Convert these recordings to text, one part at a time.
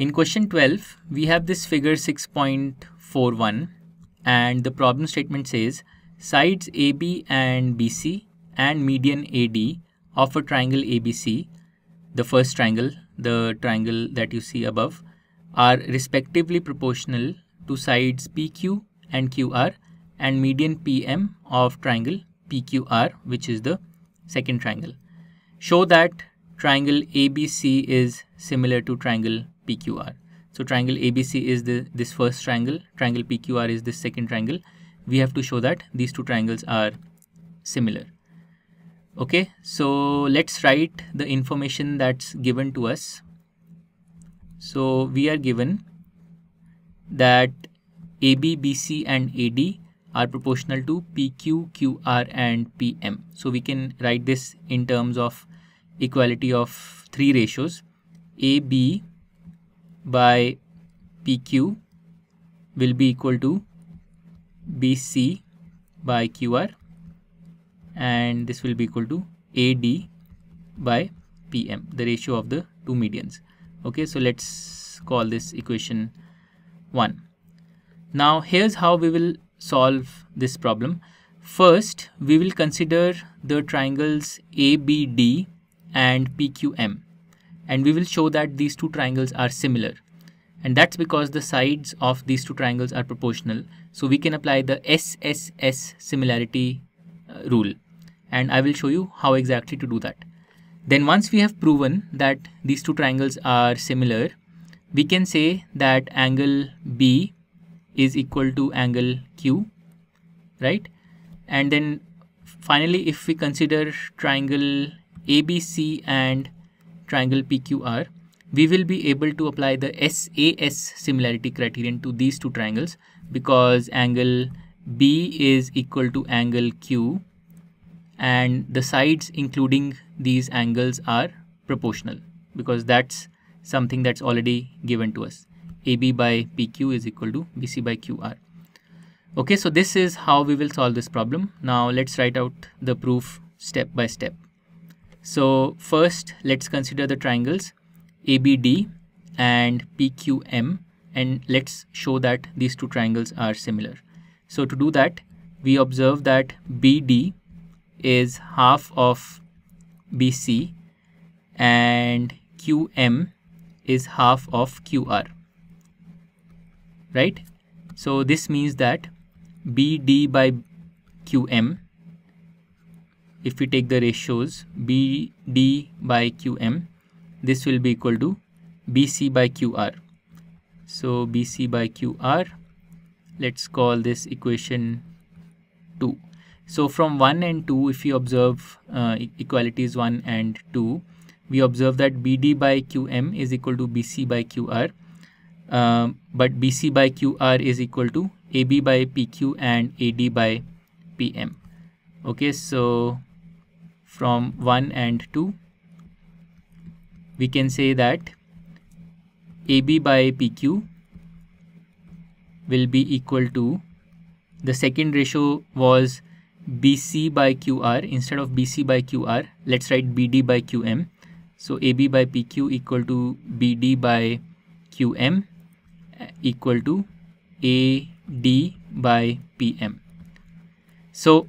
In question 12, we have this figure 6.41 and the problem statement says sides AB and BC and median AD of a triangle ABC, the first triangle, the triangle that you see above, are respectively proportional to sides PQ and QR and median PM of triangle PQR, which is the second triangle. Show that triangle ABC is similar to triangle PQR. So triangle ABC is this first triangle, triangle PQR is this second triangle. We have to show that these two triangles are similar. Okay, so let's write the information that's given to us. So we are given that AB, BC and AD are proportional to PQ, QR and PM. So we can write this in terms of equality of three ratios. AB by PQ will be equal to BC by QR, and this will be equal to AD by PM, the ratio of the two medians. Okay, so let's call this equation 1. Now here's how we will solve this problem. First, we will consider the triangles ABD and PQM, and we will show that these two triangles are similar, and that's because the sides of these two triangles are proportional. So we can apply the SSS similarity rule, and I will show you how exactly to do that. Then once we have proven that these two triangles are similar, we can say that angle B is equal to angle Q, right? And then finally, if we consider triangle ABC and triangle PQR, we will be able to apply the SAS similarity criterion to these two triangles, because angle B is equal to angle Q and the sides including these angles are proportional, because that's something that's already given to us. AB by PQ is equal to BC by QR. Okay, so this is how we will solve this problem. Now let's write out the proof step by step. So first, let's consider the triangles ABD and PQM, and let's show that these two triangles are similar. So to do that, we observe that BD is half of BC and QM is half of QR, right? So this means that BD by QM, if we take the ratios BD by QM, this will be equal to BC by QR. So BC by QR, let's call this equation 2. So from 1 and 2, if you observe equalities 1 and 2, we observe that BD by QM is equal to BC by QR, but BC by QR is equal to AB by PQ and AD by PM. Okay, so from 1 and 2, we can say that AB by PQ will be equal to, the second ratio was BC by QR. Instead of BC by QR, let's write BD by QM. So AB by PQ equal to BD by QM equal to AD by PM. So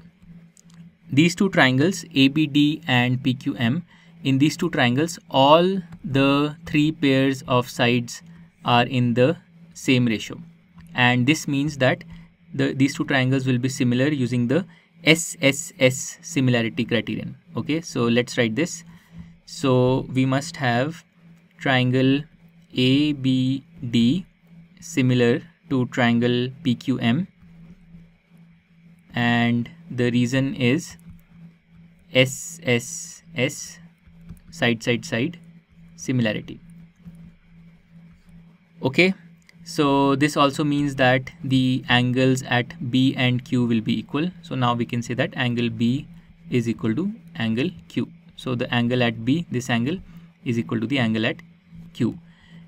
these two triangles ABD and PQM, in these two triangles all the three pairs of sides are in the same ratio, and this means that these two triangles will be similar using the SSS similarity criterion. Okay, so let's write this. So we must have triangle ABD similar to triangle PQM, and the reason is SSS, side similarity. Okay, so this also means that the angles at B and Q will be equal. So now we can say that angle B is equal to angle Q. So the angle at B, this angle, is equal to the angle at Q.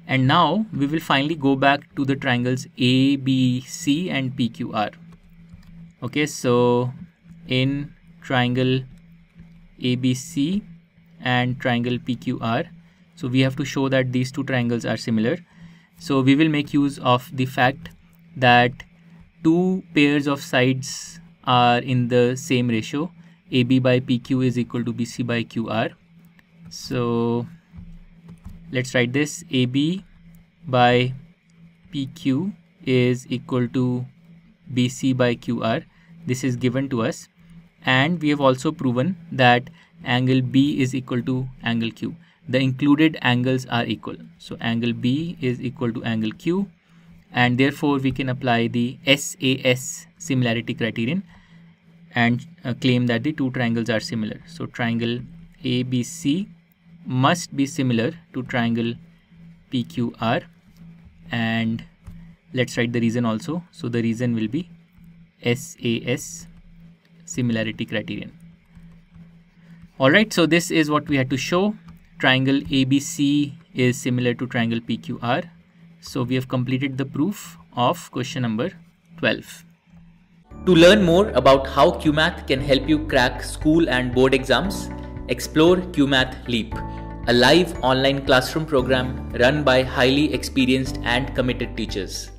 And now we will finally go back to the triangles ABC and PQR. Okay, so in triangle ABC and triangle PQR, so we have to show that these two triangles are similar. So we will make use of the fact that two pairs of sides are in the same ratio. AB by PQ is equal to BC by QR. So let's write this. AB by PQ is equal to BC by QR. This is given to us, and we have also proven that angle B is equal to angle Q. The included angles are equal. So angle B is equal to angle Q, and therefore we can apply the SAS similarity criterion and claim that the two triangles are similar. So triangle ABC must be similar to triangle PQR, and let's write the reason also. So the reason will be SAS similarity criterion. Alright, so this is what we had to show. Triangle ABC is similar to triangle PQR. So we have completed the proof of question number 12. To learn more about how Cuemath can help you crack school and board exams, explore Cuemath Leap, a live online classroom program run by highly experienced and committed teachers.